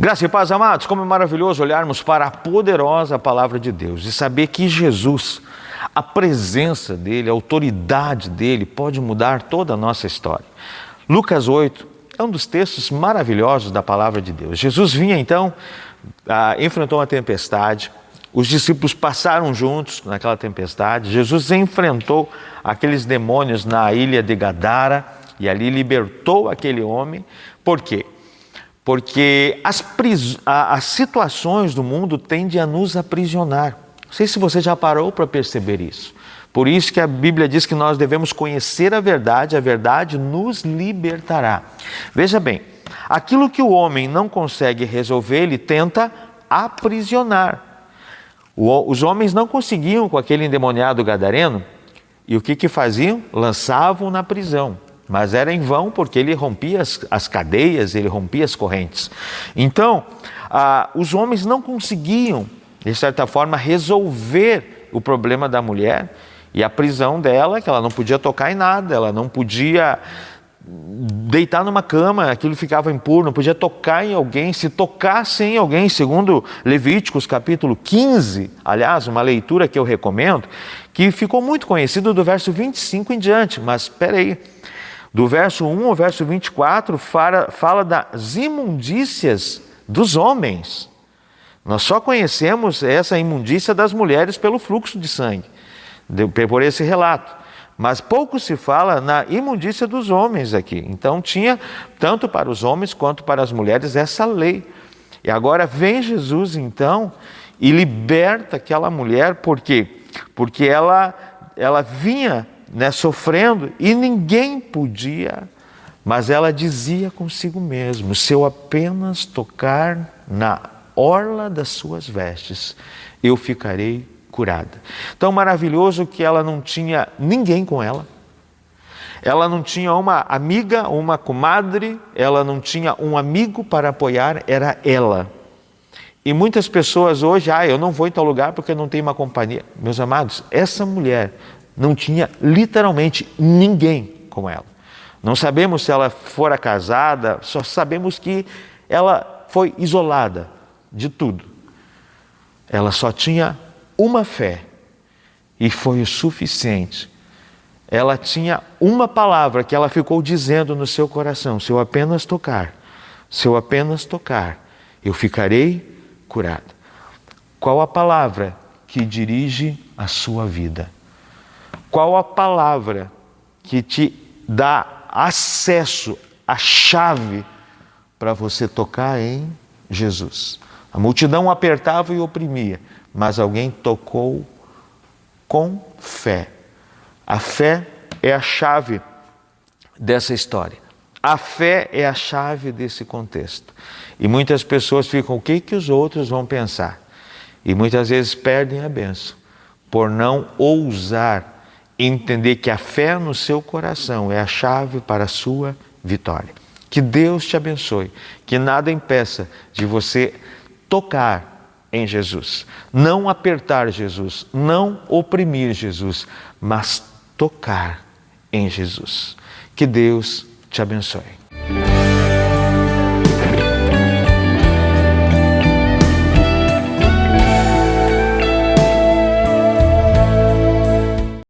Graça e paz, amados, como é maravilhoso olharmos para a poderosa palavra de Deus e saber que Jesus, a presença dele, a autoridade dele pode mudar toda a nossa história. Lucas 8 é um dos textos maravilhosos da palavra de Deus. Jesus vinha então, enfrentou uma tempestade, os discípulos passaram juntos naquela tempestade, Jesus enfrentou aqueles demônios na ilha de Gadara e ali libertou aquele homem. Por quê? Porque as situações do mundo tendem a nos aprisionar. Não sei se você já parou para perceber isso. Por isso que a Bíblia diz que nós devemos conhecer a verdade nos libertará. Veja bem, aquilo que o homem não consegue resolver, ele tenta aprisionar. Os homens não conseguiam com aquele endemoniado gadareno, e o que faziam? Lançavam na prisão. Mas era em vão, porque ele rompia as cadeias, ele rompia as correntes. Então, os homens não conseguiam, de certa forma, resolver o problema da mulher e a prisão dela, que ela não podia tocar em nada, ela não podia deitar numa cama, aquilo ficava impuro, não podia tocar em alguém. Se tocasse em alguém, segundo Levíticos capítulo 15, aliás, uma leitura que eu recomendo, que ficou muito conhecido do verso 25 em diante, mas espera aí. Do verso 1 ao verso 24, fala das imundícias dos homens. Nós só conhecemos essa imundícia das mulheres pelo fluxo de sangue, por esse relato. Mas pouco se fala na imundícia dos homens aqui. Então tinha, tanto para os homens quanto para as mulheres, essa lei. E agora vem Jesus então e liberta aquela mulher. Por quê? Porque ela vinha sofrendo e ninguém podia, mas ela dizia consigo mesma: se eu apenas tocar na orla das suas vestes, eu ficarei curada. Tão maravilhoso que ela não tinha ninguém com ela, ela não tinha uma amiga, uma comadre, ela não tinha um amigo para apoiar, era ela. E muitas pessoas hoje, eu não vou em tal lugar porque não tem uma companhia. Meus amados, essa mulher não tinha literalmente ninguém com ela. Não sabemos se ela fora casada, só sabemos que ela foi isolada de tudo. Ela só tinha uma fé e foi o suficiente. Ela tinha uma palavra que ela ficou dizendo no seu coração: se eu apenas tocar, eu ficarei curada. Qual a palavra que dirige a sua vida? Qual a palavra que te dá acesso, a chave para você tocar em Jesus? A multidão apertava e oprimia, mas alguém tocou com fé. A fé é a chave dessa história. A fé é a chave desse contexto. E muitas pessoas ficam: o que os outros vão pensar? E muitas vezes perdem a bênção por não ousar entender que a fé no seu coração é a chave para a sua vitória. Que Deus te abençoe, que nada impeça de você tocar em Jesus, não apertar Jesus, não oprimir Jesus, mas tocar em Jesus. Que Deus te abençoe.